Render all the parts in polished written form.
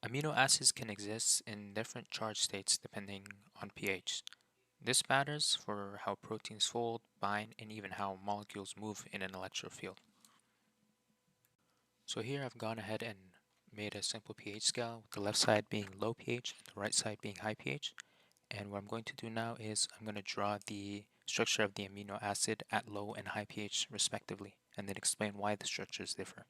Amino acids can exist in different charge states depending on pH. This matters for how proteins fold, bind, and even how molecules move in an electric field. So here I've gone ahead and made a simple pH scale with the left side being low pH and the right side being high pH. And what I'm going to do now is I'm going to draw the structure of the amino acid at low and high pH respectively, and then explain why the structures differ.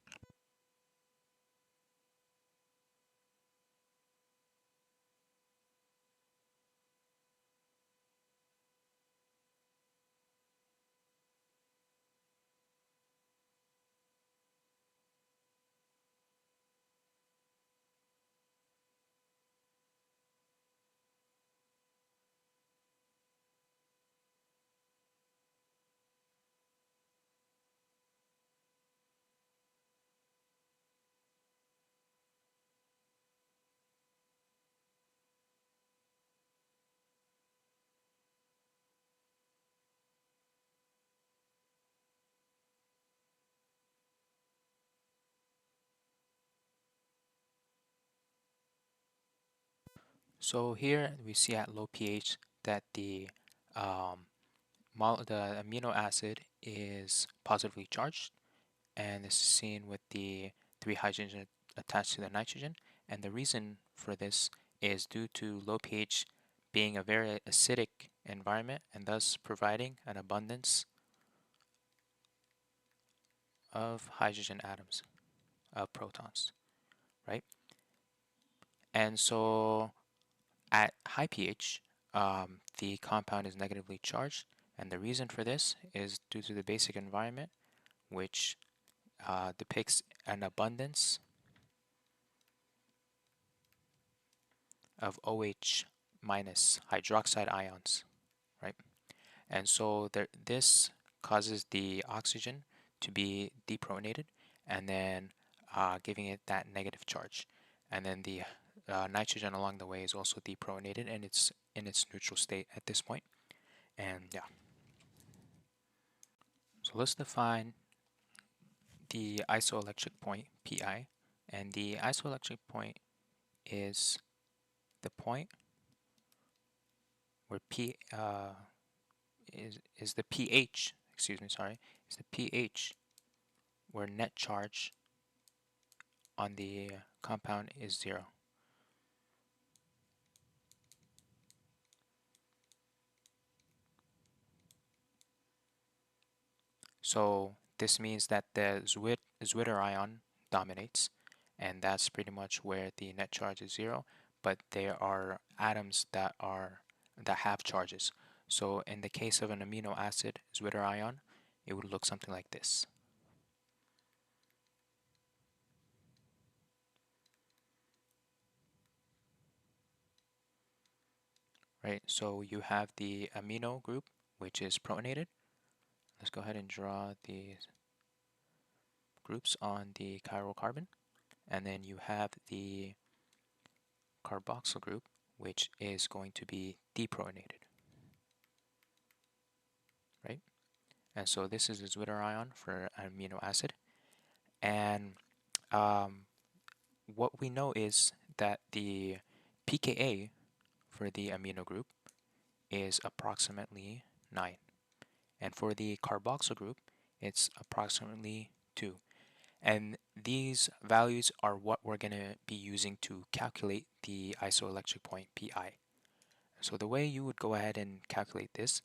So here we see at low pH that um, the amino acid is positively charged, and this is seen with the three hydrogens attached to the nitrogen. And the reason for this is due to low pH being a very acidic environment and thus providing an abundance of hydrogen atoms, of protons, right? And so at high pH, the compound is negatively charged, and the reason for this is due to the basic environment, which depicts an abundance of OH minus hydroxide ions, right? And so this causes the oxygen to be deprotonated and then giving it that negative charge. And then the nitrogen along the way is also deprotonated and it's in its neutral state at this point. And yeah, so let's define the isoelectric point, Pi. And the isoelectric point is the point where P is the pH, excuse me, sorry, is the pH where net charge on the compound is 0. So this means that the Zwitterion dominates, and that's pretty much where the net charge is 0, but there are atoms that have charges. So in the case of an amino acid Zwitterion, it would look something like this. Right, so you have the amino group, which is protonated. Let's go ahead and draw the groups on the chiral carbon. And then you have the carboxyl group, which is going to be deprotonated, right? And so this is a Zwitterion for an amino acid. And um, what we know is that the pKa for the amino group is approximately 9. And for the carboxyl group, it's approximately 2. And these values are what we're going to be using to calculate the isoelectric point Pi. So the way you would go ahead and calculate this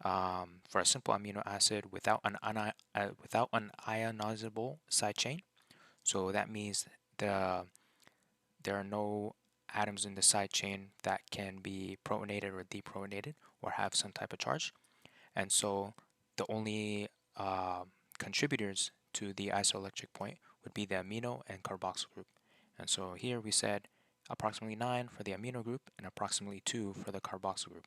for a simple amino acid without an ionizable side chain, so that means there are no atoms in the side chain that can be protonated or deprotonated or have some type of charge. And so the only contributors to the isoelectric point would be the amino and carboxyl group. And so here we said approximately 9 for the amino group and approximately 2 for the carboxyl group.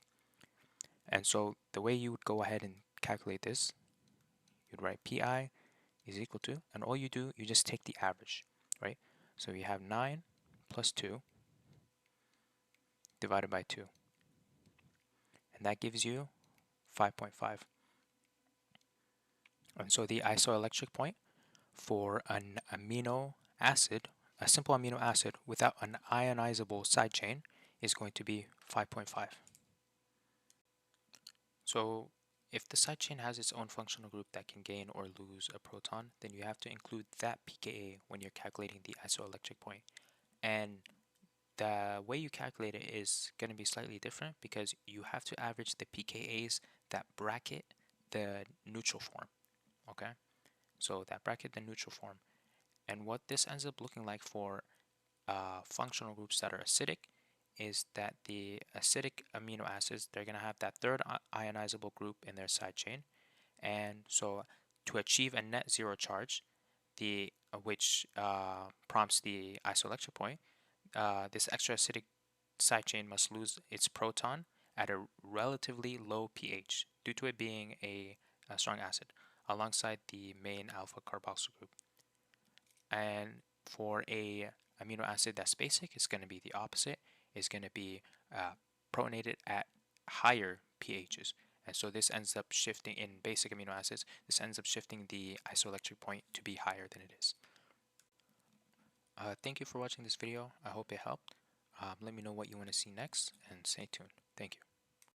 And so the way you would go ahead and calculate this, you'd write Pi is equal to, and all you do, you just take the average, right? So you have 9 plus 2 divided by 2. And that gives you 5.5. And so the isoelectric point for an amino acid, a simple amino acid without an ionizable side chain is going to be 5.5. So if the side chain has its own functional group that can gain or lose a proton, then you have to include that pKa when you're calculating the isoelectric point. And the way you calculate it is going to be slightly different because you have to average the pKa's that bracket the neutral form. Okay, so that bracket the neutral form. And what this ends up looking like for functional groups that are acidic is that the acidic amino acids, they're going to have that third ionizable group in their side chain. And so to achieve a net zero charge, which prompts the isoelectric point, this extra acidic side chain must lose its proton at a relatively low pH due to it being a strong acid alongside the main alpha carboxyl group. And for a amino acid that's basic, it's going to be the opposite. It's going to be protonated at higher pHs. And so this ends up shifting in basic amino acids. This ends up shifting the isoelectric point to be higher than it is. Thank you for watching this video. I hope it helped. Let me know what you want to see next and stay tuned. Thank you.